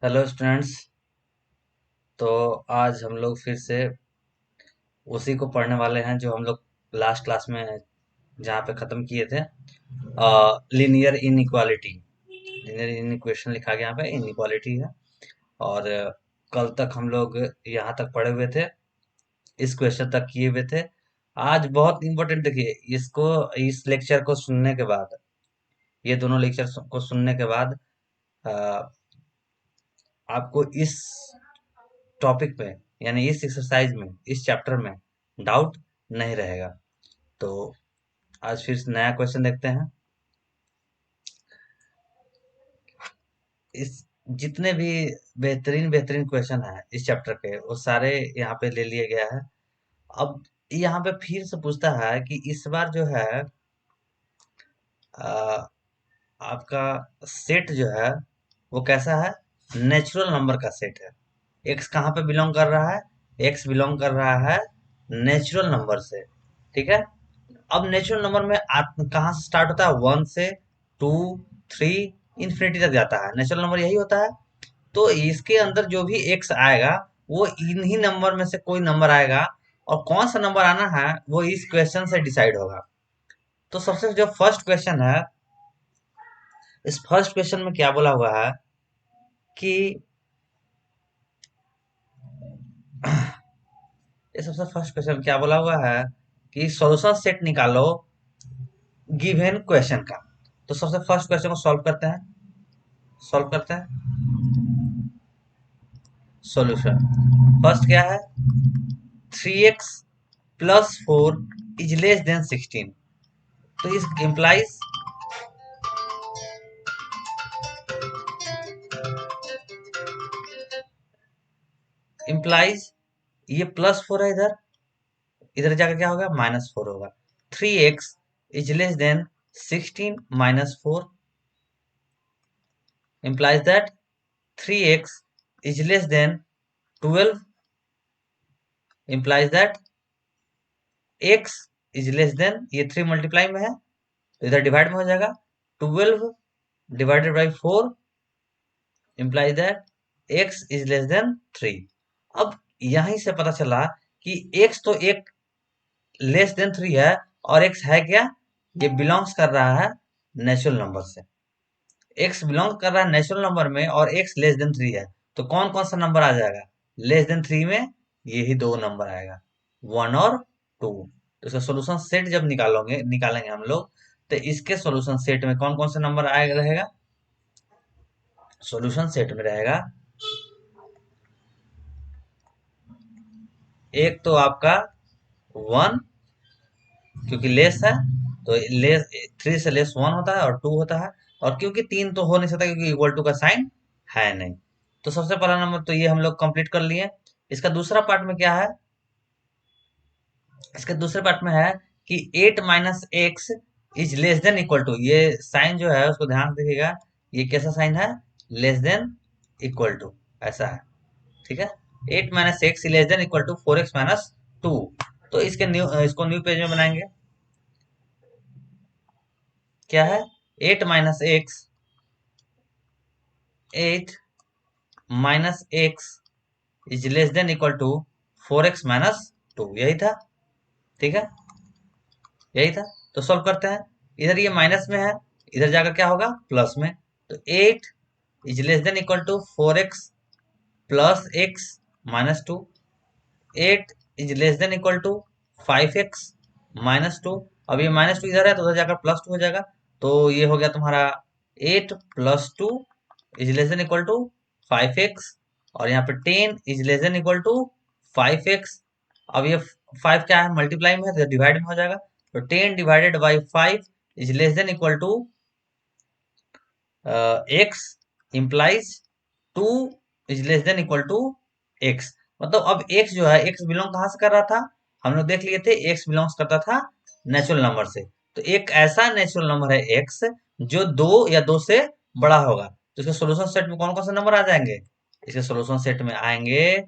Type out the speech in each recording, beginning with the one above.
Hello students. तो आज हम लोग फिर से उसी को पढ़ने वाले हैं जो हम लोग लास्ट क्लास में जहाँ पे ख़त्म किए थे। लीनियर इनइक्वालिटी, लीनियर इनइक्वेशन लिखा गया यहाँ पे इनइक्वालिटी है। और कल तक हम लोग यहाँ तक पढ़े हुए थे, इस क्वेश्चन तक किए हुए थे। आज बहुत इंपॉर्टेंट देखिए इसको, इस लेक्चर को सुनने के बाद, ये दोनों लेक्चर को सुनने के बाद अ, आपको इस टॉपिक में यानी इस एक्सरसाइज में, इस चैप्टर में डाउट नहीं रहेगा। तो आज फिर से नया क्वेश्चन देखते हैं। इस जितने भी बेहतरीन बेहतरीन क्वेश्चन है इस चैप्टर के, वो सारे यहाँ पे ले लिए गया है। अब यहाँ पे फिर से पूछता है कि इस बार जो है अ, आपका सेट जो है वो कैसा है, नेचुरल नंबर का सेट है। एक्स कहाँ पे बिलोंग कर रहा है, एक्स बिलोंग कर रहा है नेचुरल नंबर से। ठीक है। अब नेचुरल नंबर में कहाँ से स्टार्ट होता है, वन से, टू, थ्री, इन्फिनिटी तक जाता है। नेचुरल नंबर यही होता है। तो इसके अंदर जो भी एक्स आएगा वो इन्हीं नंबर में से कोई नंबर आएगा, और कौन सा नंबर आना है वो इस क्वेश्चन से डिसाइड होगा। तो सबसे जो फर्स्ट क्वेश्चन है, इस फर्स्ट क्वेश्चन में क्या बोला हुआ है कि ये सबसे फर्स्ट क्वेश्चन क्या बोला हुआ है कि सॉल्यूशन सेट निकालो गिवन क्वेश्चन का। तो सबसे फर्स्ट क्वेश्चन को सॉल्व करते हैं, सॉल्व करते हैं। सॉल्यूशन फर्स्ट क्या है, 3x plus 4 is less then 16। तो इस इम्प्लाइज ये प्लस 4 है, इधर इधर जाकर क्या होगा, माइनस 4 होगा। 3x is less then 16 minus 4 implies that 3x is less than 12 implies that x is less than, ये 3 मल्टीप्लाई में है तो इधर डिवाइड में हो जाएगा। 12 divided by 4 implies that x is less than 3। अब यहीं से पता चला कि x तो एक लेस देन 3 है, और x है क्या, ये बिलोंग्स कर रहा है नेचुरल नंबर से। x बिलोंग कर रहा है नेचुरल नंबर में और x लेस देन 3 है, तो कौन कौन सा नंबर आ जाएगा लेस देन 3 में, यही दो नंबर आएगा, 1 और 2। तो इसका सॉल्यूशन सेट जब निकालेंगे हम लोग, तो इसके सॉल्यूशन सेट में कौन कौन सा नंबर आएगा रहेगा, सॉल्यूशन सेट में रहेगा एक तो आपका 1, क्योंकि लेस है तो लेस, 3 से लेस 1 होता है और 2 होता है। और क्योंकि 3 तो हो नहीं सकता क्योंकि इक्वल टू का साइन है नहीं। तो सबसे पहला नंबर तो ये हम लोग कंप्लीट कर लिए। इसका दूसरा पार्ट में क्या है, इसके दूसरे पार्ट में है कि 8 minus x is less than equal to, ये साइन जो है उसको ध्यान से देखिएगा, ये कैसा साइन है, लेस देन इक्वल टू, ऐसा है। ठीक है। 8 minus x less than equal to 4x minus 2। तो इसको न्यू पेज में बनाएंगे। क्या है, 8 minus x, 8 minus x is less than equal to 4x minus 2, यही था। ठीक है, यही था। तो सॉल्व करते हैं। इधर ये माइनस में है, इधर जाकर क्या होगा, प्लस में। तो 8 is less than equal to 4x plus x minus 2। 8 is less than equal to 5x minus 2। अब ये माइनस 2 इधर है तो उधर जाकर प्लस 2 हो जाएगा। तो ये हो गया तुम्हारा 8 plus 2 is less than equal to 5x। और यहाँ पे 10 is less than equal to 5x। अब ये 5 क्या है, मल्टीप्लाई में है तो डिवाइड में हो जाएगा। तो 10 divided by 5 is less than equal to x implies 2 is less than equal to x। मतलब अब x जो है, x बिलोंग कहाँ से कर रहा था, हम लोग देख लिए थे x बिलोंग्स करता था नेचुरल नंबर से। तो एक ऐसा नेचुरल नंबर है x जो 2 या 2 से बड़ा होगा। तो इसके सॉल्यूशन सेट में कौन कौन से नंबर आ जाएंगे, इसके सॉल्यूशन सेट में आएंगे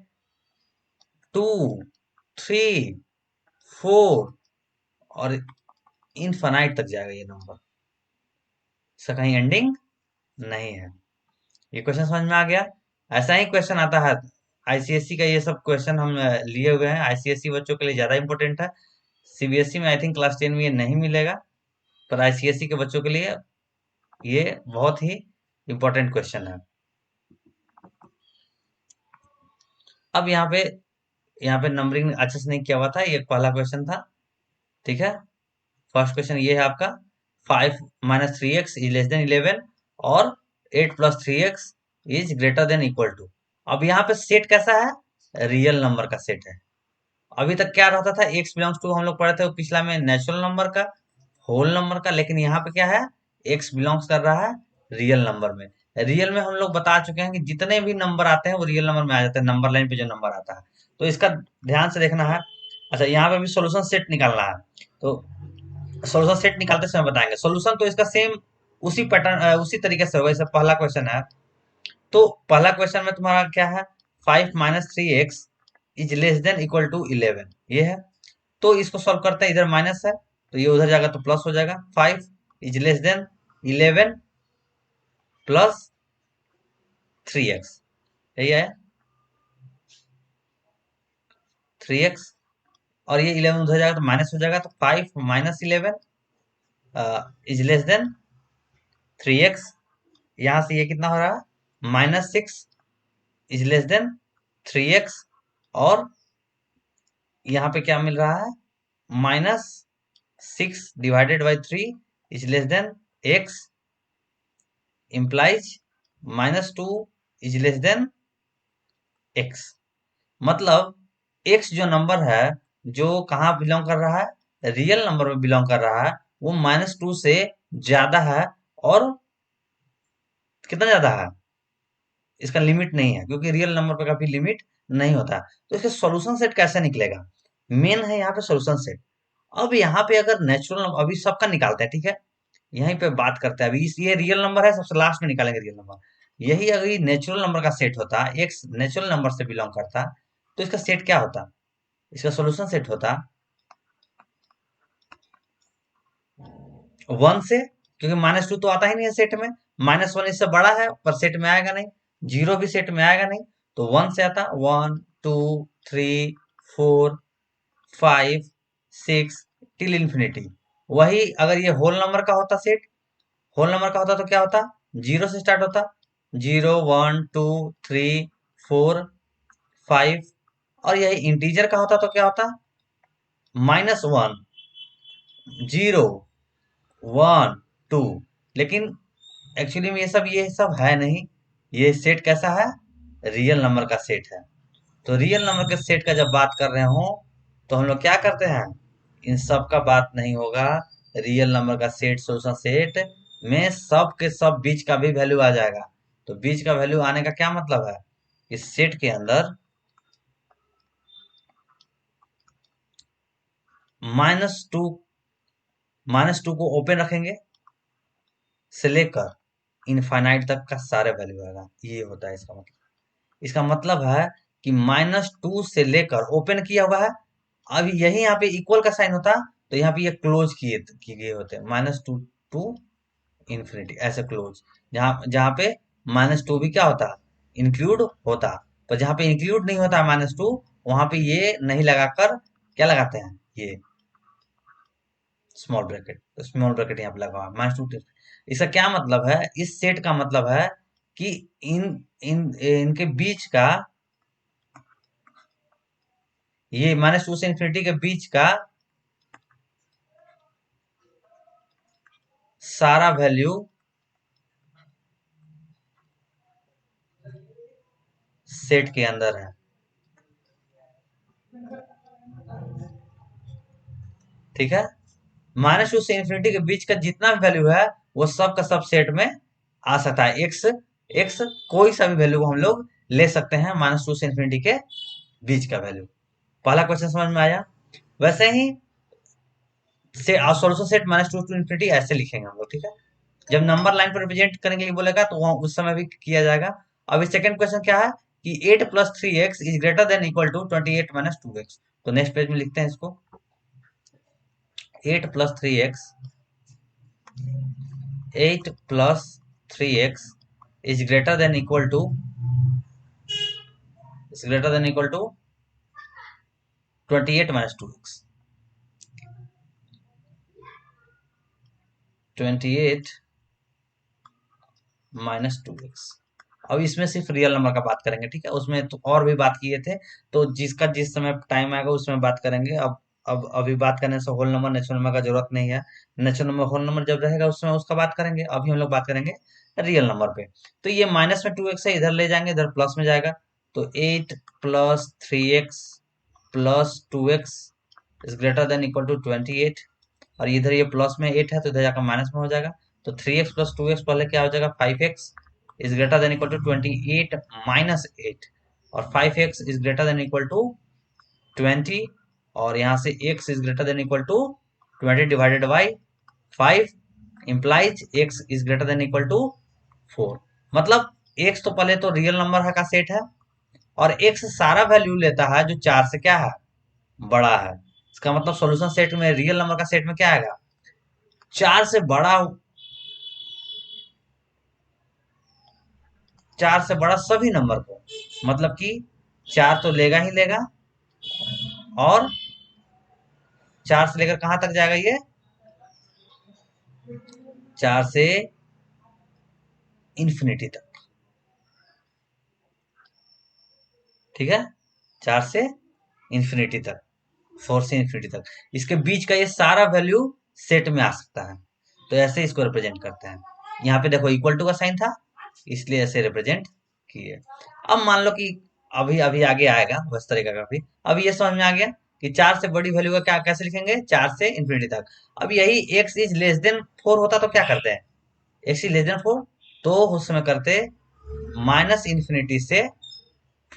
2, 3, 4 और इनफाइनाइट तक जाएगा ये नंबर, इसका कहीं एंडिंग नहीं है। ये क्वेश्चन समझ में आ गया। ऐसा ही क्वेश्चन आता है आईसीएससी का। ये सब क्वेश्चन हम लिए हुए हैं, आईसीएससी बच्चों के लिए ज्यादा इंपॉर्टेंट है। सीबीएसई में आई थिंक क्लास 10 में ये नहीं मिलेगा, पर आईसीएससी के बच्चों के लिए ये बहुत ही इंपॉर्टेंट क्वेश्चन है। अब यहाँ पे नंबरिंग अच्छे से नहीं किया हुआ था, ये पहला क्वेश्चन था। ठीक है, फर्स्ट क्वेश्चन ये है आपका, 5 - 3x इज लेस देन 11 और 8 + 3x is greater than equal to. अब यहाँ पे सेट कैसा है, रियल नंबर का सेट है। अभी तक क्या रहता था, x बिलोंग्स टू हम लोग पढ़े थे वो पिछला में नेचुरल नंबर का, होल नंबर का, लेकिन यहाँ पे क्या है, x बिलोंग्स कर रहा है रियल नंबर में। रियल में हम लोग बता चुके हैं कि जितने भी नंबर आते हैं वो रियल नंबर में आ जाते हैं, नंबर लाइन पे जो नंबर आता है। तो इसका ध्यान से देखना है। अच्छा, यहाँ पे भी सोल्यूशन सेट निकालना है, तो सोल्यूशन सेट निकालते समय बताएंगे। सोल्यूशन तो इसका सेम उसी पैटर्न उसी तरीके से होगा, जैसे पहला क्वेश्चन है। तो पहला क्वेश्चन में तुम्हारा क्या है, 5 - 3x is less than equal to 11, ये है। तो इसको सॉल्व करते हैं, इधर माइनस है तो ये उधर जाएगा तो प्लस हो जाएगा। 5 इज लेस देन 11 + 3x, यही है 3x, और ये 11 उधर जाएगा तो माइनस हो जाएगा, तो 5 - 11 इज लेस देन 3x। यहां से ये कितना हो रहा है, -6 इज लेस देन 3x, और यहाँ पे क्या मिल रहा है, -6 / 3 is less then x, implies -2 is less then x। मतलब x जो नंबर है, जो कहाँ बिलोंग कर रहा है, रियल नंबर में बिलोंग कर रहा है, वो -2 से ज्यादा है। और कितना ज्यादा है, इसका लिमिट नहीं है, क्योंकि रियल नंबर पे कभी लिमिट नहीं होता। तो इसका सॉल्यूशन सेट कैसे निकलेगा, मेन है यहाँ पे सॉल्यूशन सेट। अब यहाँ पे अगर नेचुरल नंबर, अभी सबका निकालते हैं, ठीक है, यहीं पे बात करते हैं। अभी ये रियल नंबर है, सबसे लास्ट में निकालेंगे रियल नंबर। यही अगर नेचुरल नंबर का सेट होता, एक नेचुरल नंबर से बिलोंग करता, तो इसका सेट क्या होता, इसका सॉल्यूशन सेट होता 1 से, क्योंकि -2 तो आता ही नहीं है सेट में, -1 इससे बड़ा है पर सेट में आएगा नहीं, 0 भी सेट में आएगा नहीं, तो 1 से आता, 1 2 3 4 5 6 टिल इंफिनिटी। वही अगर ये होल नंबर का होता सेट, होल नंबर का होता तो क्या होता, 0 से स्टार्ट होता, 0 1 2 3 4 5, और यही इंटीजर का होता तो क्या होता, -1 0 1 2। लेकिन एक्चुअली में ये सब है नहीं, ये सेट कैसा है, रियल नंबर का सेट है। तो रियल नंबर के सेट का जब बात कर रहे हो, तो हम लोग क्या करते हैं, इन सब का बात नहीं होगा। रियल नंबर का सेट, सोल्यूशन सेट में सब के सब बीच का भी वैल्यू आ जाएगा। तो बीच का वैल्यू आने का क्या मतलब है, इस सेट के अंदर -2, -2 को ओपन रखेंगे से लेकर इनफाइनाइट तक का सारे वैल्यू आएगा, ये होता है इसका मतलब। इसका मतलब है कि -2 से लेकर ओपन किया हुआ है, अब यही यहाँ पे इक्वल का साइन होता, तो यहाँ पे ये क्लोज किए गए होते, -2 टू इंफिनिटी, ऐसे क्लोज। जहाँ जहाँ पे -2 भी क्या होता, इंक्लूड होता। पर जहाँ पे इंक्लूड नहीं होता -2, वहां पे ये नहीं लगाकर क्या लगाते हैं, ये स्मॉल ब्रैकेट। तो स्मॉल ब्रैकेट यहाँ पे लगा हुआ है -2। इसका क्या मतलब है, इस सेट का मतलब है कि इन इन इनके बीच का, ये -2 से इंफिनिटी के बीच का सारा वैल्यू सेट के अंदर है। ठीक है, -2 से इंफिनिटी के बीच का जितना भी वैल्यू है, वो सब का सब सेट में आ सकता है। एक्स एक्स कोई सा भी वैल्यू हम लोग ले सकते हैं, -2 से इंफिनिटी के बीच का वैल्यू। पहला क्वेश्चन समझ में आया। वैसे ही से सॉल्यूशन सेट -2 टू इंफिनिटी ऐसे लिखेंगे हम लोग, ठीक है। जब नंबर लाइन पर रिप्रेजेंट करने के लिए बोलेगा, तो वहां उस समय भी किया जाएगा। अभी सेकंड क्वेश्चन क्या है, कि 8 + 3x is greater than equal to 28 - 2x। तो नेक्स्ट पेज में लिखते हैं इसको, 8 + 3x 8 + 3x is greater than equal to is greater than equal to 28 minus 2x। 28 minus 2x। अब इसमें सिर्फ रियल नंबर का बात करेंगे, ठीक है। उसमें तो और भी बात किए थे, तो जिसका जिस समय टाइम आएगा उसमें बात करेंगे। अब अभी बात करने से होल नंबर नेचुरल नंबर का जरूरत नहीं है। नेचुरल नंबर होल नंबर जब रहेगा उस समय उसका बात करेंगे। अभी हम लोग बात करेंगे रियल नंबर पे। तो ये माइनस में 2x है, इधर ले जाएंगे, इधर प्लस में जाएगा। तो 8 plus 3x plus 2x is greater than equal to 28। और इधर ये प्लस में 8 है तो इधर जाकर माइनस में हो जाएगा। तो 3x प्लस 2x पहले क्या हो जाएगा 5x is greater than equal to 28 minus 8। और 5x is greater than equal to 20। और यहाँ से x is greater than equal to 20 divided by 5 implies x is greater than equal to 4। मतलब x तो पहले तो रियल नंबर का set है, और x सारा वैल्यू लेता है जो 4 से क्या है बड़ा है। इसका मतलब सॉल्यूशन सेट में रियल नंबर का सेट में क्या आएगा 4 से बड़ा, 4 से बड़ा सभी नंबर को। मतलब कि 4 तो लेगा ही लेगा, और 4 से लेकर कहां तक जाएगा ये 4 से इंफिनिटी तक, ठीक है। 4 से इंफिनिटी तक, 4 से इंफिनिटी तक, इसके बीच का ये सारा वैल्यू सेट में आ सकता है। तो ऐसे इसको रिप्रेजेंट करते हैं। यहाँ पे देखो इक्वल टू का साइन था, इसलिए ऐसे रिप्रेजेंट किए। अब मान लो कि अभी अभी आगे आएगा उस तरीका का भी। अभी ये समझ में आ गया कि 4 से बड़ी वैल्यू का क्या कैसे लिखेंगे 4 से इंफिनिटी तक। अब यही x इज लेस देन 4 होता तो क्या करते हैं x इज लेस देन 4, तो उस समय करते माइनस इंफिनिटी से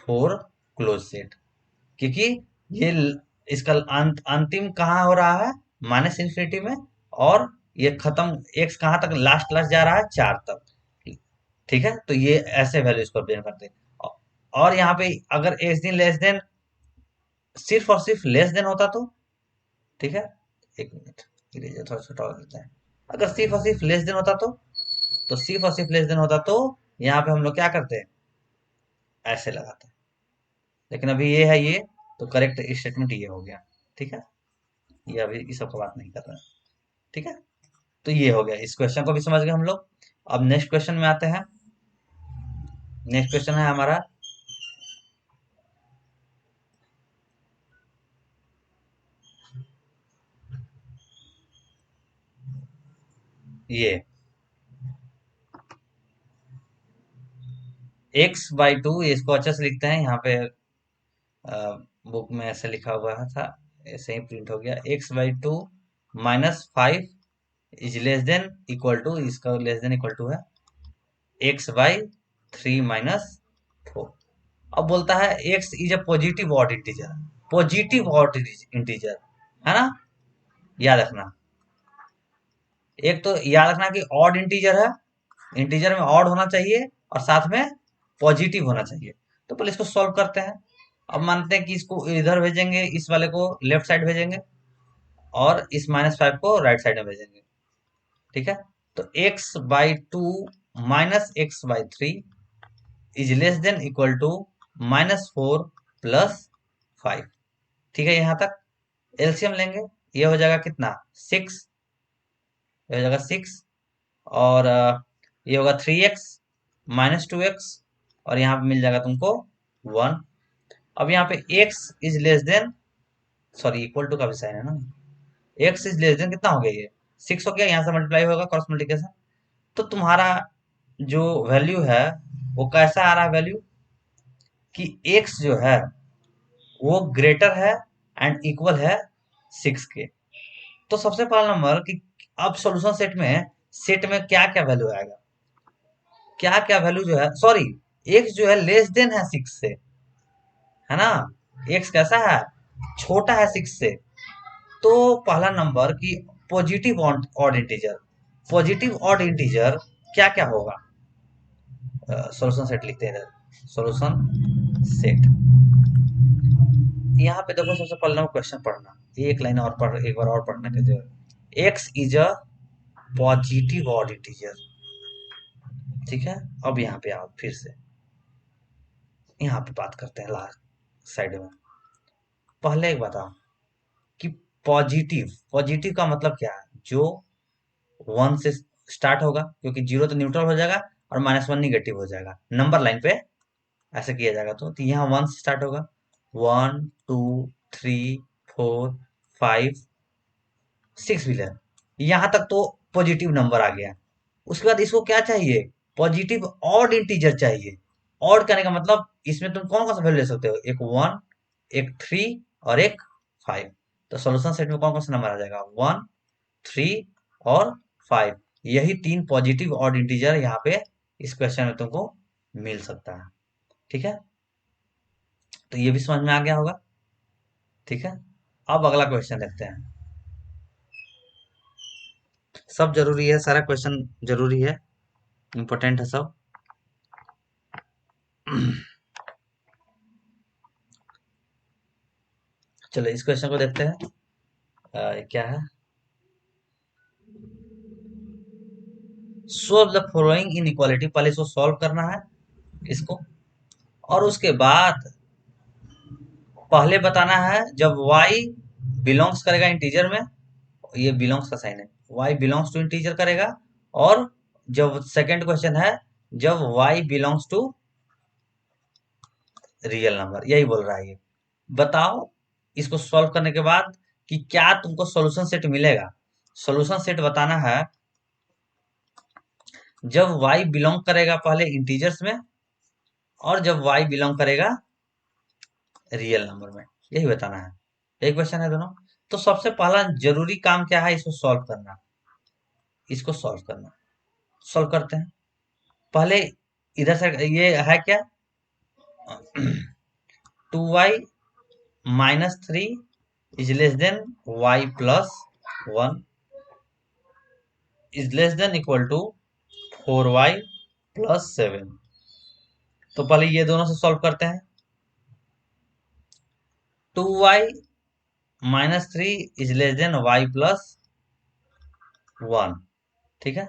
4 क्लोज सेट। क्योंकि ये इसका अंतिम कहाँ हो रहा है माइनस इंफिनिटी में, और ये खत्म x कहाँ तक लास्ट लास्ट जा रहा है 4 तक, ठीक है। तो ये ऐसे वैल्यू इसको रिप्रेजेंट करते हैं। और यहाँ पे अगर x दिन लेस देन सिर्फ और सिर्फ लेस देन होता तो, ठीक है। एक मिनट, इरेजर थोड़ा छोटा हो जाता है। अगर सिर्फ और सिर्फ लेस देन होता तो सिर्फ और सिर्फ लेस देन होता तो यहाँ पे हम लोग क्या करते हैं ऐसे लगाते हैं। लेकिन अभी ये है ये, तो करेक्ट स्टेटमेंट ये हो गया, ठीक है। ये अभी इस सब का बात नहीं कर रहे हैं, ठीक है। तो ये हो गया, इस क्वेश्चन को भी समझ गए हम लोग। अब नेक्स्ट क्वेश्चन में आते हैं। नेक्स्ट क्वेश्चन है हमारा ये x बाई टू, इसको अच्छे से लिखते हैं। यहाँ पे बुक में ऐसे लिखा हुआ था, ऐसे ही प्रिंट हो गया। x by two minus 5 is less than equal to, इसका लेस देन इक्वल टू है x बाई 3 माइनस 4। अब बोलता है x is a positive odd integer. Positive odd integer है ना, याद रखना। एक तो याद रखना कि ऑड इंटीजर है, इंटीजर में ऑड होना चाहिए और साथ में पॉजिटिव होना चाहिए। तो पहले इसको सॉल्व करते हैं। अब मानते हैं कि इसको इधर भेजेंगे, इस वाले को लेफ्ट साइड भेजेंगे, और इस -5 को राइट साइड में भेजेंगे, ठीक है। तो x by two minus x by three is less than equal to -4 plus 5, ठीक है। यहाँ तक एलसीएम लेंगे, ये हो जाएगा कितना 6, ये हो जाएगा 6। और ये होगा 3x माइनस 2x, और यहाँ पे मिल जाएगा तुमको 1। अब यहाँ पे x is less than, sorry equal to का भी साइन है ना, x इज लेस देन कितना हो गया ये 6 हो गया, यहाँ से मल्टीप्लाई होगा क्रॉस मल्टीप्लिकेशन। तो तुम्हारा जो वैल्यू है वो कैसा आ रहा है वैल्यू कि x जो है वो ग्रेटर है एंड इक्वल है 6 के। तो सबसे पहला नंबर कि अब सॉल्यूशन सेट में क्या क्या वैल्यू आएगा, क्या क्या वैल्यू जो है, सॉरी x जो है लेस देन है 6 से, है ना। x कैसा है छोटा है 6 से। तो पहला नंबर की positive odd integer, positive odd integer क्या क्या होगा। सॉल्यूशन सेट लिखते हैं इधर, सॉल्यूशन सेट। यहाँ पे देखो सबसे पहला क्वेश्चन पढ़ना, एक लाइन और पढ़, एक बार और पढ़ने के जो x is a positive odd integer, ठीक है। अब यहाँ पे आओ फिर से, यहाँ पे बात करते हैं लास्ट साइड में। पहले एक बताओ कि पॉजिटिव पॉजिटिव का मतलब क्या है? जो 1 से स्टार्ट होगा, क्योंकि 0 तो न्यूट्रल हो जाएगा और -1 निगेटिव हो जाएगा नंबर लाइन पे। ऐसे किया जाएगा तो यहाँ 1 से स्टार्ट होगा, 1 2 3 4 5 6 व्हीलर, यहाँ तक तो पॉजिटिव नंबर आ गया। उसके बाद इसको क्या चाहिए? पॉजिटिव ऑड इंटीजर चाहिए। ऑड करने का मतलब इसमें तुम कौन कौन सा वैल्यू ले सकते हो? एक 1, एक 3 और एक 5। तो सॉल्यूशन सेट में कौन कौन सा नंबर आ जाएगा? 1 3 और 5। यही 3 पॉजिटिव ऑड इंटीजर यहाँ पे इस क्वेश्चन में तुमको मिल सकता है। ठीक है, तो ये भी समझ में आ गया होगा। ठीक है, अब अगला क्वेश्चन देखते हैं। सब जरूरी है, सारा क्वेश्चन जरूरी है, इंपॉर्टेंट है सब। चलो इस क्वेश्चन को देखते हैं। क्या है? Solve the following inequality. पहले इसको सॉल्व करना है इसको, और उसके बाद पहले बताना है जब y बिलोंग्स करेगा इंटीजर में, ये बिलोंग्स का साइन है, y बिलोंग्स टू इंटीजर करेगा। और जब सेकंड क्वेश्चन है जब y belongs to real number, यही बोल रहा है ये। बताओ इसको सॉल्व करने के बाद कि क्या तुमको सॉल्यूशन सेट मिलेगा। सॉल्यूशन सेट बताना है जब y बिलोंग करेगा पहले इंटीजर्स में, और जब y बिलोंग करेगा रियल नंबर में, यही बताना है। एक क्वेश्चन है दोनों। तो सबसे पहला जरूरी काम क्या है? इसको सॉल्व करना, इसको सॉल्व करना। सॉल्व करते हैं पहले। इधर से ये है क्या? 2y-3 is less than y+1 is less than equal to 4y+7। तो पहले ये दोनों से सॉल्व करते हैं। 2y-3 is less than y+1। ठीक है,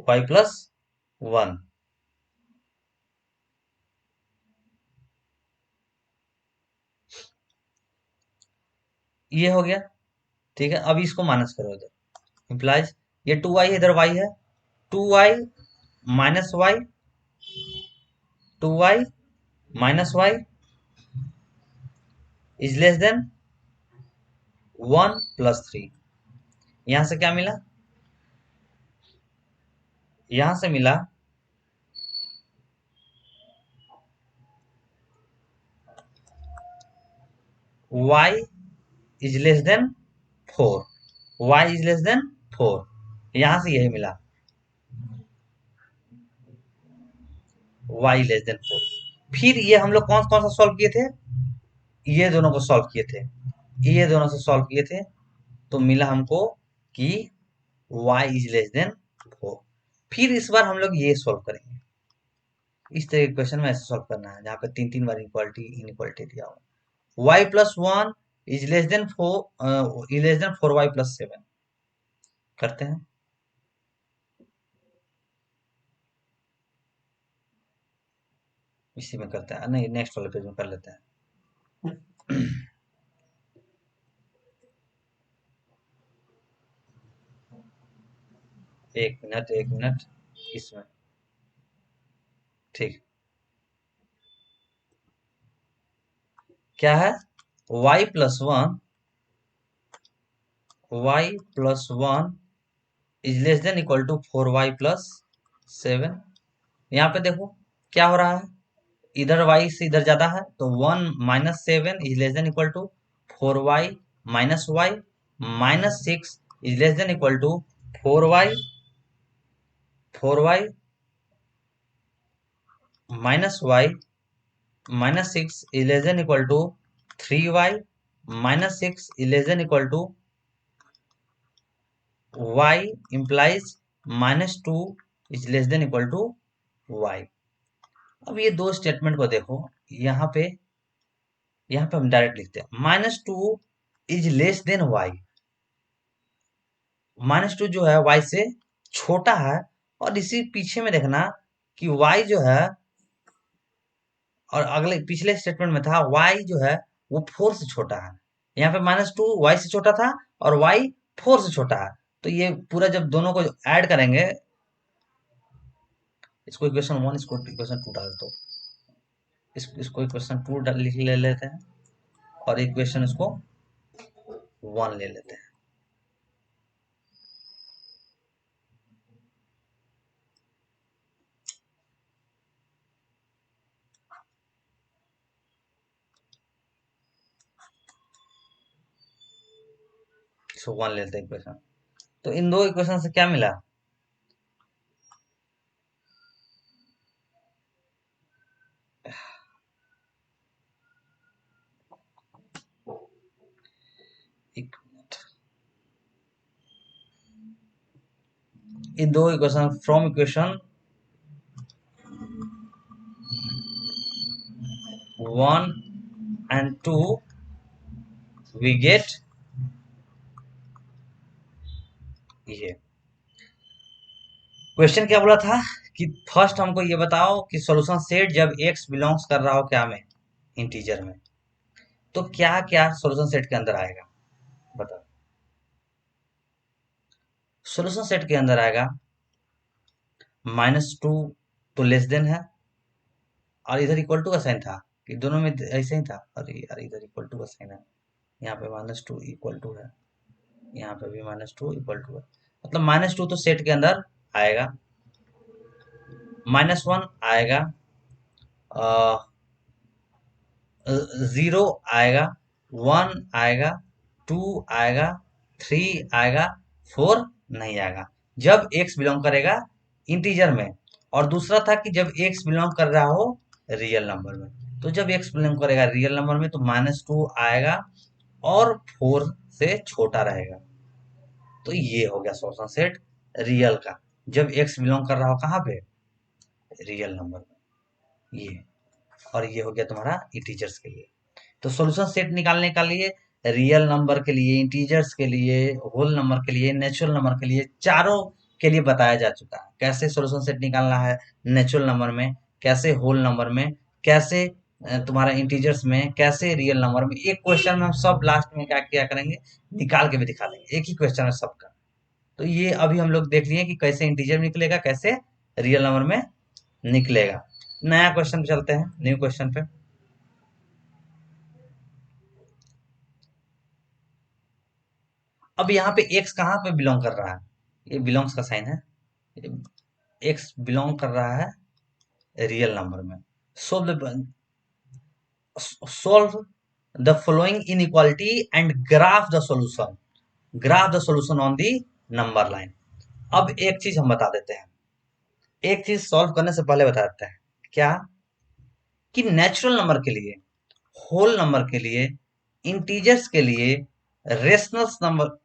y+1। ये हो गया। ठीक है, अब इसको माइनस करो इधर, इंप्लाइज ये 2y इधर y है, 2y minus y, 2y minus y is less than 1+3। यहां से क्या मिला? यहां से मिला y is less than 4, y is less than 4। यहां से यही मिला y लेस देन 4। फिर ये हम लोग कौन कौन सा सॉल्व किए थे? ये दोनों को सॉल्व किए थे, ये दोनों से सॉल्व किए थे, तो मिला हमको कि y इज लेस देन 4। फिर इस बार हम लोग ये सॉल्व करेंगे। इस तरह के क्वेश्चन में ऐसे सॉल्व करना है जहाँ पे 3 बार इक्वालिटी इनइक्वालिटी दिया हो। y+1 is less then 4y+7 करते हैं। इसी में करते हैं, नहीं नेक्स्ट वाले पेज में कर लेते हैं। एक मिनट एक मिनट, इसमें ठीक क्या है? y+1 is less than equal to 4y+7। यहाँ पे देखो क्या हो रहा है, इधर y से इधर ज्यादा है, तो 1-7 is less than equal to 4y-y-6 is less than equal to 4y-y-6 is less than equal to 3y-6 is less than equal to y implies -2 is less than equal to y। अब ये दो statement को देखो, यहाँ पे हम direct लिखते हैं -2 इज लेस देन y। -2 जो है y से छोटा है, और इसी पीछे में देखना कि y जो है और अगले पिछले स्टेटमेंट में था y जो है वो 4 से छोटा है। यहाँ पे -2 y से छोटा था और y 4 से छोटा है। तो ये पूरा जब दोनों को ऐड करेंगे, इसको इक्वेशन 1, इसको इक्वेशन 2 डाल दो, इसको इक्वेशन 2 लिख ले लेते हैं और इक्वेशन इसको 1 ले लेते हैं। इसको 1 लेते हैं इक्वेशन। तो इन दो इक्वेशन से क्या मिला? एक मिनट, इन दो equation from equation 1 and 2 we get ये। क्वेश्चन क्या बोला था कि फर्स्ट हमको ये बताओ कि सॉल्यूशन सेट जब x बिलोंग्स कर रहा हो क्या में, इंटीजर में, तो क्या क्या सॉल्यूशन सेट के अंदर आएगा बताओ। सॉल्यूशन सेट के अंदर आएगा -2 तो लेस देन है, और इधर इक्वल टू का साइन था कि दोनों में ऐसे ही था। अरे यार, इधर इक्वल टू का साइन है, यहाँ पे -2 इक्वल टू है, यहाँ पे भी -2 इक्वल टू है, मतलब -2 तो सेट के अंदर आएगा, -1 आएगा, 0 आएगा, 1 आएगा, 2 आएगा, 3 आएगा, 4 नहीं आएगा जब x बिलोंग करेगा इंटीजर में। और दूसरा था कि जब x बिलोंग कर रहा हो रियल नंबर में। तो जब x बिलोंग करेगा रियल नंबर में तो -2 आएगा और 4 से छोटा रहेगा। तो ये हो गया सॉल्यूशन सेट रियल का, जब x बिलोंग कर रहा हो कहाँ पे, रियल नंबर में। ये, और ये हो गया तुम्हारा इंटीजर्स के लिए। तो सॉल्यूशन सेट निकालने का लिए रियल नंबर के लिए, इंटीजर्स के लिए, होल नंबर के लिए, नेचुरल नंबर के लिए, चारों के लिए बताया जा चुका है कैसे सॉल्यूशन सेट निकालना है नेचुरल नंबर में, कैसे होल नंबर में, कैसे तुम्हारा इंटीजर्स में, कैसे रियल नंबर में। एक क्वेश्चन में हम सब लास्ट में क्या क्या करेंगे, निकाल के भी दिखा देंगे, एक ही क्वेश्चन है सबका। तो ये अभी हम लोग देख लिए कि कैसे इंटीजर निकलेगा, कैसे रियल नंबर में निकलेगा। नया क्वेश्चन पे चलते हैं, न्यू क्वेश्चन पे। अब यहाँ पे x कहाँ पे बिलोंग कर रहा है, ये बिलोंग्स का साइन है, x बिलोंग कर रहा है रियल नंबर में। Solve the following inequality and graph the solution, graph the solution on the number line. अब एक चीज हम बता देते हैं, एक चीज सॉल्व करने से पहले बता देते हैं क्या, कि नेचुरल नंबर के लिए, होल नंबर के लिए, इंटीजर्स के लिए, रेशनल नंबर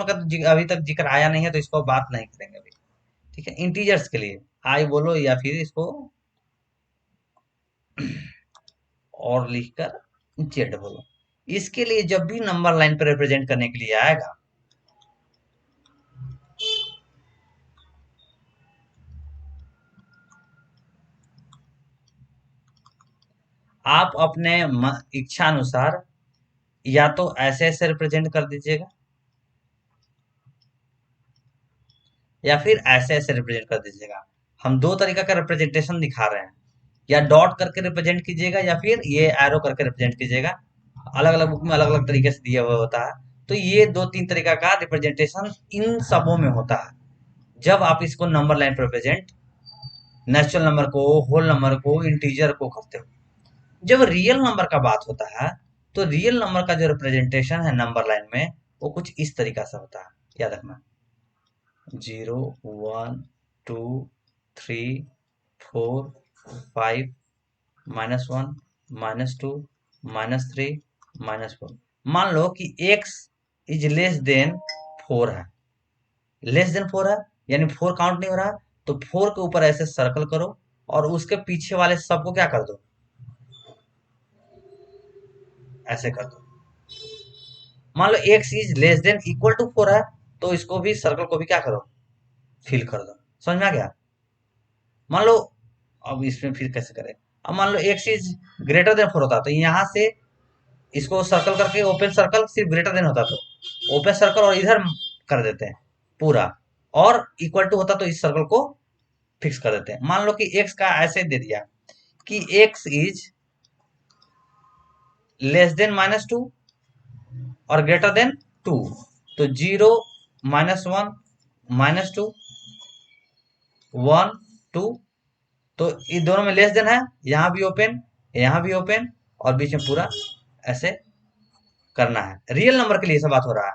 का तो अभी तक जिक्र आया नहीं है तो इसको बात नहीं करेंगे अभी, ठीक है। इंटीजर्स के लिए आई बोलो या फिर इसको और लिखकर जेड बोलो, इसके लिए जब भी नंबर लाइन पर रिप्रेजेंट करने के लिए आएगा, आप अपने इच्छा अनुसार या तो ऐसे ऐसे रिप्रेजेंट कर दीजिएगा या फिर ऐसे ऐसे रिप्रेजेंट कर दीजिएगा। हम दो तरीका का रिप्रेजेंटेशन दिखा रहे हैं, या डॉट करके रिप्रेजेंट कीजिएगा या फिर ये एरो करके रिप्रेजेंट कीजिएगा। अलग अलग बुक में अलग अलग तरीके से दिया हुआ होता है। तो ये दो तीन तरीका का रिप्रेजेंटेशन इन सबों में होता है। जब आप इसको नंबर लाइन पर रिप्रेजेंट, नेचुरल नंबर को, होल नंबर को, इंटीजर को करते हो। जब रियल नंबर का बात होता है तो रियल नंबर का जो रिप्रेजेंटेशन है नंबर लाइन में वो कुछ इस तरीका से होता है, याद रखना। 0 1 2 3 4 5 -1 -2 -3 -4। मान लो कि x इज लेस देन 4 है, लेस देन 4 है यानी 4 काउंट नहीं हो रहा, तो 4 के ऊपर ऐसे सर्कल करो और उसके पीछे वाले सबको क्या कर दो, ऐसे कर दो। मान लो x is less than equal to 4 है तो इसको भी, सर्कल को भी क्या करो, फिल कर दो। समझ में आ गया? मान लो, अब इसमें फिर कैसे करें, अब मान लो एक्स इज ग्रेटर देन 4 होता तो यहाँ से इसको सर्कल करके ओपन सर्कल सिर्फ ग्रेटर देन होता तो ओपन सर्कल और इधर कर देते हैं पूरा, और इक्वल टू होता तो इस सर्कल को फिक्स कर देते हैं। मान लो कि एक्स का ऐसे दे दिया कि एक्स इज लेस देन -2 और ग्रेटर देन 2, तो 0 -1 -2 1 2, तो इन दोनों में लेस देन है, यहां भी ओपन यहां भी ओपन और बीच में पूरा ऐसे करना है। रियल नंबर के लिए सब बात हो रहा है,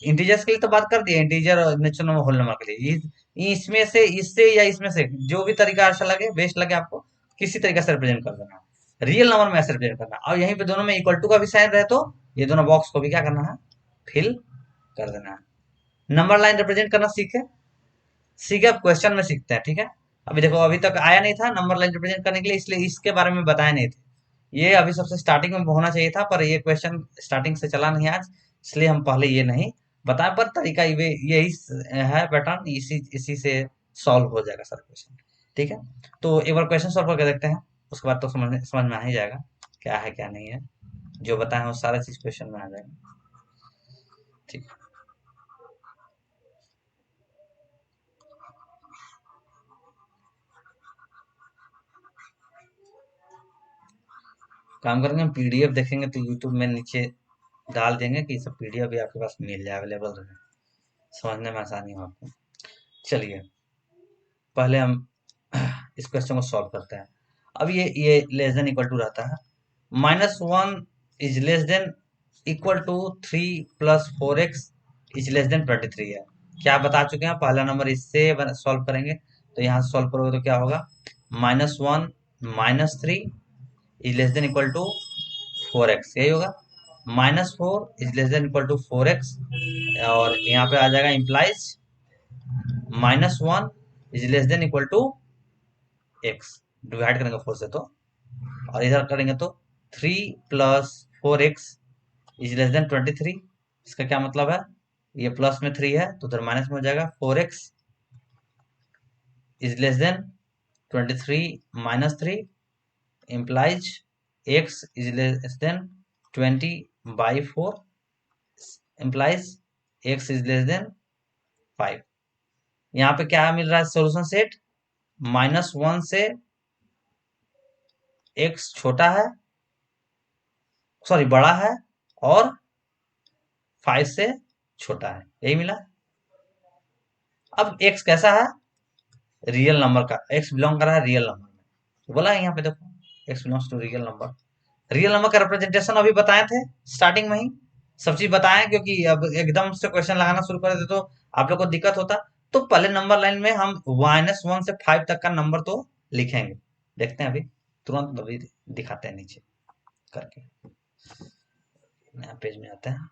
इंटीजर्स के लिए तो बात कर दिए, इंटीजर और नेचुरल नंबर होल नंबर के लिए इसमें से इससे या इसमें से जो भी तरीका अच्छा लगे बेस्ट लगे आपको, किसी तरीके से रिप्रेजेंट कर देना, रियल नंबर में ऐसे रिप्रेजेंट करना। और यहीं पे दोनों में इक्वल टू का भी साइन रहे तो ये दोनों बॉक्स को भी क्या करना है, फिल कर देना है। नंबर लाइन रिप्रेजेंट करना सीखे सीखे, अब क्वेश्चन में सीखते हैं, ठीक है। अभी देखो अभी तक आया नहीं था नंबर लाइन रिप्रेजेंट करने के लिए, इसलिए इसके बारे में बताया नहीं था, ये अभी सबसे स्टार्टिंग में होना चाहिए था, पर ये क्वेश्चन स्टार्टिंग से चला नहीं आज, इसलिए हम पहले ये नहीं बताए, पर तरीका यही है पैटर्न, इसी इसी से सॉल्व हो जाएगा सारा क्वेश्चन, ठीक है। तो एक बार क्वेश्चन सॉल्व करके देखते हैं, उसके बाद तो समझ में आ ही जाएगा क्या है क्या नहीं है, जो बताए वो सारा चीज क्वेश्चन में आ जाएगा, ठीक। काम करेंगे हम पीडीएफ देखेंगे तो यूट्यूब में नीचे डाल देंगे कि सब पीडीएफ भी आपके पास मिल जाए, अवेलेबल रहे, समझने में आसानी हो आपको। चलिए पहले हम इस क्वेश्चन को सॉल्व करते हैं। अब ये लेस देन इक्वल टू रहता है, -1 is less than equal to 3 plus 4x is less than 23 है। क्या बता चुके हैं, पहला नंबर इससे सॉल्व करेंगे, तो यहाँ सॉल्व करोगे तो क्या होगा, -1 -3 is less than equal to 4x, यही होगा। -4 is less than equal to 4x, और यहाँ पे आ जाएगा implies -1 is less than equal to x, divide करेंगे 4 से तो, और इधर करेंगे तो 3 plus 4x is less than 23, इसका क्या मतलब है, ये प्लस में 3 है तो उधर माइनस में हो जाएगा, 4x is less than 23 minus 3 implies x is less than 20/4 implies x is less than 5। यहाँ पे क्या मिल रहा है सोल्यूशन सेट, -1 से x छोटा है, सॉरी बड़ा है, और 5 से छोटा है, यही मिला। अब x कैसा है, रियल नंबर का, x बिलोंग कर रहा है रियल नंबर में, तो बोला है यहाँ पे देखो x belongs to real number. Real number का रिप्रेजेंटेशन अभी बताए थे स्टार्टिंग में ही, सब चीज बताएं, क्योंकि अब एकदम से क्वेश्चन लगाना शुरू कर देते तो आप लोग को दिक्कत होता। तो पहले नंबर लाइन में हम -1 से 5 तक का नंबर तो लिखेंगे, देखते हैं अभी तुरंत अभी दिखाते हैं नीचे करके, नया पेज में आते हैं।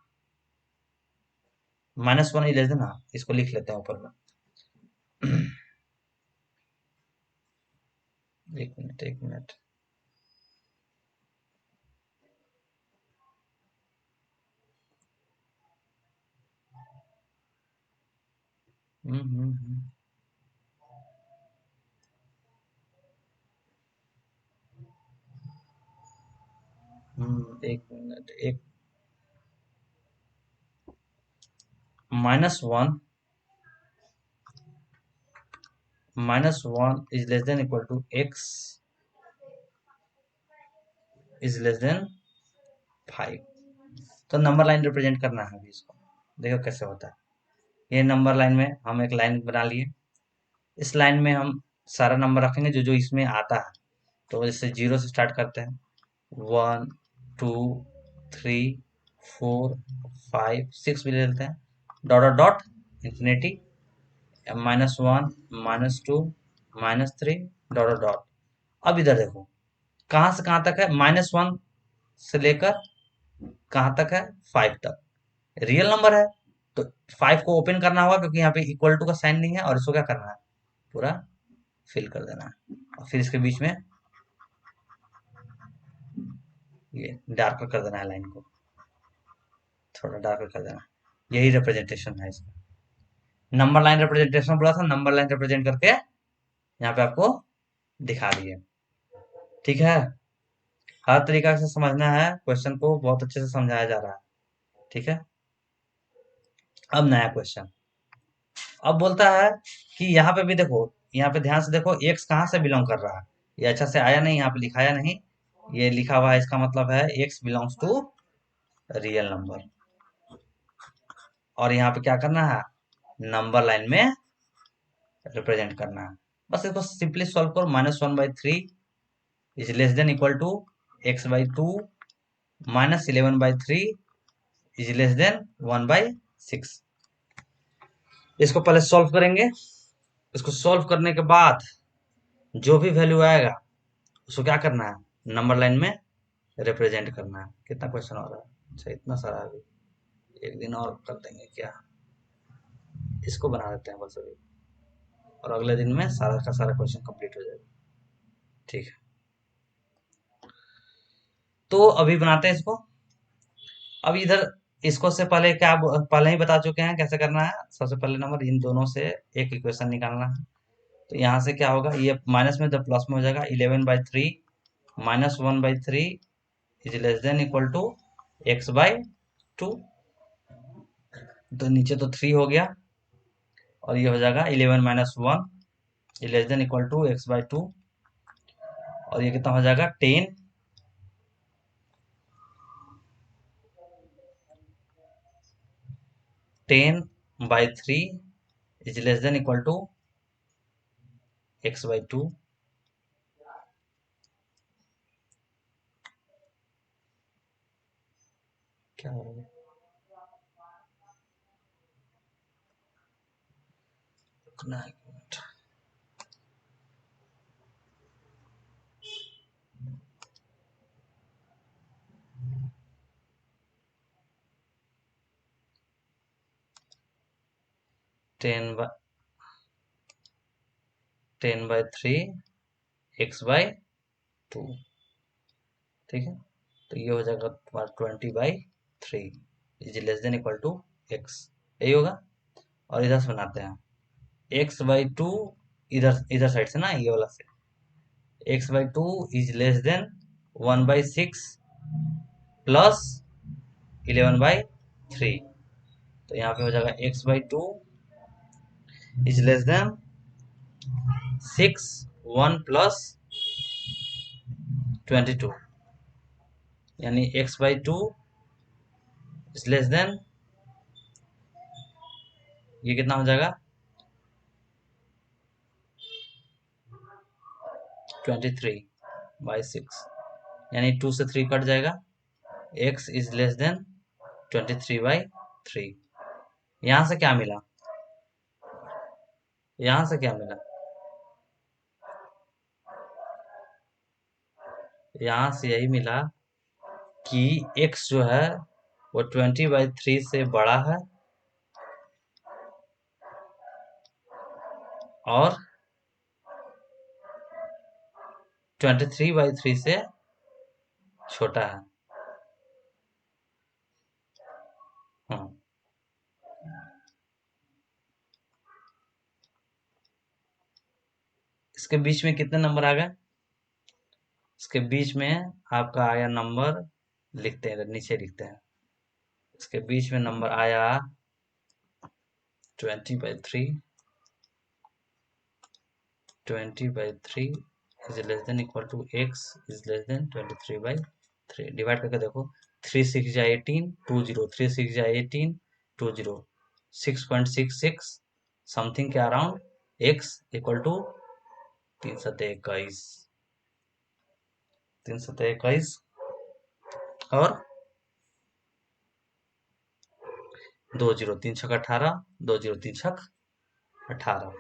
-1 ही लेते ना, इसको लिख लेते हैं ऊपर में। एक मिनट एक मिनट, एक मिनट एक, -1 -1 is less than equal to x is less than 5, तो नंबर लाइन रिप्रेजेंट करना है अभी इसको, देखो कैसे होता है। ये नंबर लाइन में हम एक लाइन बना लिए, इस लाइन में हम सारा नंबर रखेंगे जो जो इसमें आता है, तो जैसे 0 से स्टार्ट करते हैं, 1 2 3 4 5 6 भी ले लेते हैं, dot dot dot infinity, -1 -2 -3 dot dot dot. अब इधर देखो कहाँ से कहाँ तक है, -1 से लेकर कहाँ तक है, 5 तक, रियल नंबर है तो 5 को ओपन करना होगा, क्योंकि यहाँ पे इक्वल टू का साइन नहीं है, और इसको क्या करना है, पूरा फिल कर देना है, और फिर इसके बीच में ये डार्कर कर देना है, लाइन को थोड़ा डार्कर कर देना, यही रिप्रेजेंटेशन है इसका। नंबर लाइन रिप्रेजेंटेशन बोला था, नंबर लाइन रिप्रेजेंट करके यहाँ पे आपको दिखा दिए। ठीक है, हर तरीका से समझना है, क्वेश्चन को बहुत अच्छे से समझाया जा रहा है। ठीक है, अब नया क्वेश्चन। अब बोलता है कि यहाँ पे भी देखो, यहाँ पे ध्यान से देखो, एक्स कहाँ से बिलोंग कर रहा है। ये अच्छा से आया नहीं, यहाँ पे लिखाया नहीं, ये लिखा हुआ है, इसका मतलब है x belongs to real number. और यहाँ पे क्या करना है, नंबर लाइन में रिप्रेजेंट करना है। बस इसको सिंपली सॉल्व करो। -1/3 is less than equal to x/2 -11/3 is less than 1/6। इसको पहले सॉल्व करेंगे। इसको सॉल्व करने के बाद जो भी वैल्यू आएगा उसको क्या करना है, नंबर लाइन में रिप्रेजेंट करना है। कितना क्वेश्चन हो रहा है, अच्छा इतना सारा अभी, एक दिन और कर देंगे क्या, इसको बना देते हैं बस अभी, और अगले दिन में सारा का सारा क्वेश्चन कंप्लीट हो जाएगा। ठीक है, तो अभी बनाते हैं इसको। अब इधर इसको से पहले क्या पहले ही बता चुके हैं कैसे करना है। सबसे पहले नंबर इन दोनों से एक इक्वेशन निकालना है। तो यहाँ से क्या होगा, ये माइनस में जब प्लस में हो जाएगा, 11/3 -1/3 is less than equal to x/2। तो नीचे तो 3 हो गया, और ये हो जाएगा 11 - 1 is less than equal to x/2। और ये कितना हो जाएगा, 10/3 is less than equal to x/2। क्या हो रहा है, रुकना है एक मिनट। 10/3 x/2। ठीक है, तो ये हो जाएगा तुम्हारा 20/3 is less than equal to x, यही होगा। और इधर से बनाते हैं x/2, इधर इधर साइड से ना, ये वाला से x/2 is less than 1/6 plus 11/3। तो यहाँ पे हो जाएगा x/2 is less then 6 1 plus 22, यानी x/2 इज लेस देन, ये कितना हो जाएगा 23/6, यानी 2 से 3 कट जाएगा, x इज लेस देन 23/3। यहाँ से क्या मिला, यहाँ से क्या मिला, यहाँ से यही मिला कि x जो है वो 20/3 से बड़ा है और 23/3 से छोटा है। हाँ, इसके बीच में कितने नंबर आ गए, इसके बीच में आपका आया नंबर, लिखते हैं नीचे लिखते हैं, इसके बीच में नंबर आया 20/3 is less than equal to x is less than 23/3। Divide करके देखो, 3 6 जा 18 20, 3 6 जा 18 20, 6.66 समथिंग के अराउंड x इक्वल टू 3 7 21 और 20, 3 छक 18, 20 3 छक 18,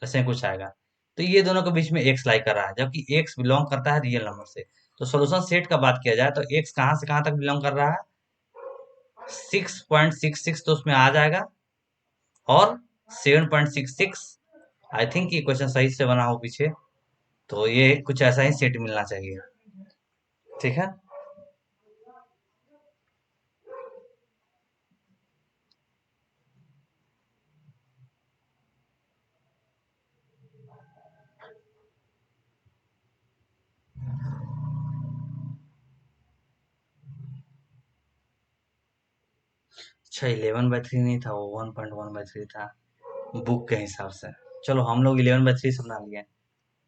ऐसे कुछ आएगा। तो ये दोनों के बीच में x लाई कर रहा है, जबकि x बिलोंग करता है रियल नंबर से। तो सॉल्यूशन सेट का बात किया जाए तो x कहां से कहां तक बिलोंग कर रहा है, 6.66 तो उसमें आ जाएगा, और 7.66, आई थिंक ये क्वेश्चन सही से बना हो पीछे, तो ये कुछ ऐसा ही सेट मिलना चाहिए। ठीक है, अच्छा 11/3 नहीं था, वो 1.1/3 था बुक के हिसाब से। चलो हम लोग 11/3 से बना लिए,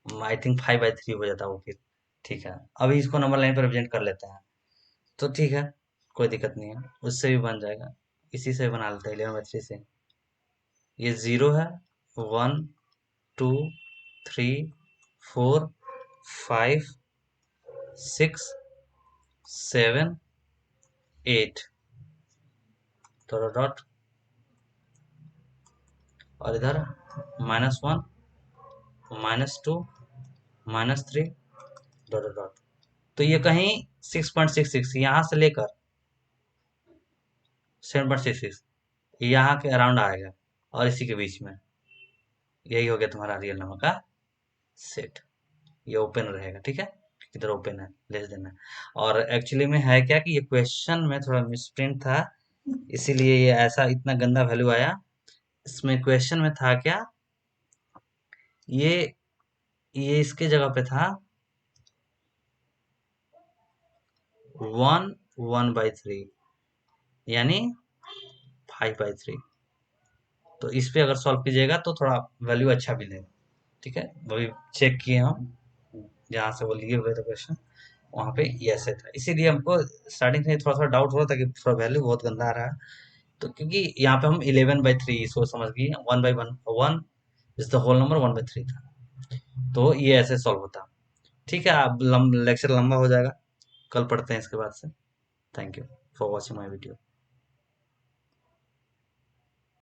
आई थिंक 5/3 हो जाता वो फिर। ठीक है, अभी इसको नंबर लाइन पर रिप्रेजेंट कर लेते हैं। तो ठीक है, कोई दिक्कत नहीं है, उससे भी बन जाएगा। इसी से बना लेते हैं 11/3 से। ये 0 है, 1 2 3 4 5 6 7 8 डॉट डॉट, और इधर -1 -2 -3 डॉट डॉट डॉट। तो ये कहीं 6.66 यहाँ से लेकर 7.66 यहाँ के अराउंड आएगा, और इसी के बीच में यही हो गया तुम्हारा रियल नंबर का सेट। ये ओपन रहेगा, ठीक है, इधर ओपन है, लेस देन है। और एक्चुअली में है क्या कि ये क्वेश्चन में थोड़ा मिसप्रिंट था, इसीलिए ये ऐसा इतना गंदा वैल्यू आया। इसमें क्वेश्चन में था क्या, ये ये इसके जगह पे था 1/3 यानी 5/3। तो इस पे अगर सॉल्व कीजिएगा तो थोड़ा वैल्यू अच्छा मिलेगा, ठीक है। वही चेक किए हम, जहाँ से वो लिए हुए थे क्वेश्चन, वहाँ पे ये ऐसे था, इसीलिए हमको स्टार्टिंग से थोड़ा सा डाउट हो रहा था कि थोड़ा वैल्यू बहुत गंदा आ रहा है। तो क्योंकि यहाँ पे हम 11/3 इसको समझ गए, 1/1 1 इज द होल नंबर, 1/3 था, तो ये ऐसे सॉल्व होता। ठीक है, अब लेक्चर लंबा हो जाएगा, कल पढ़ते हैं इसके बाद से। Thank you for watching my video.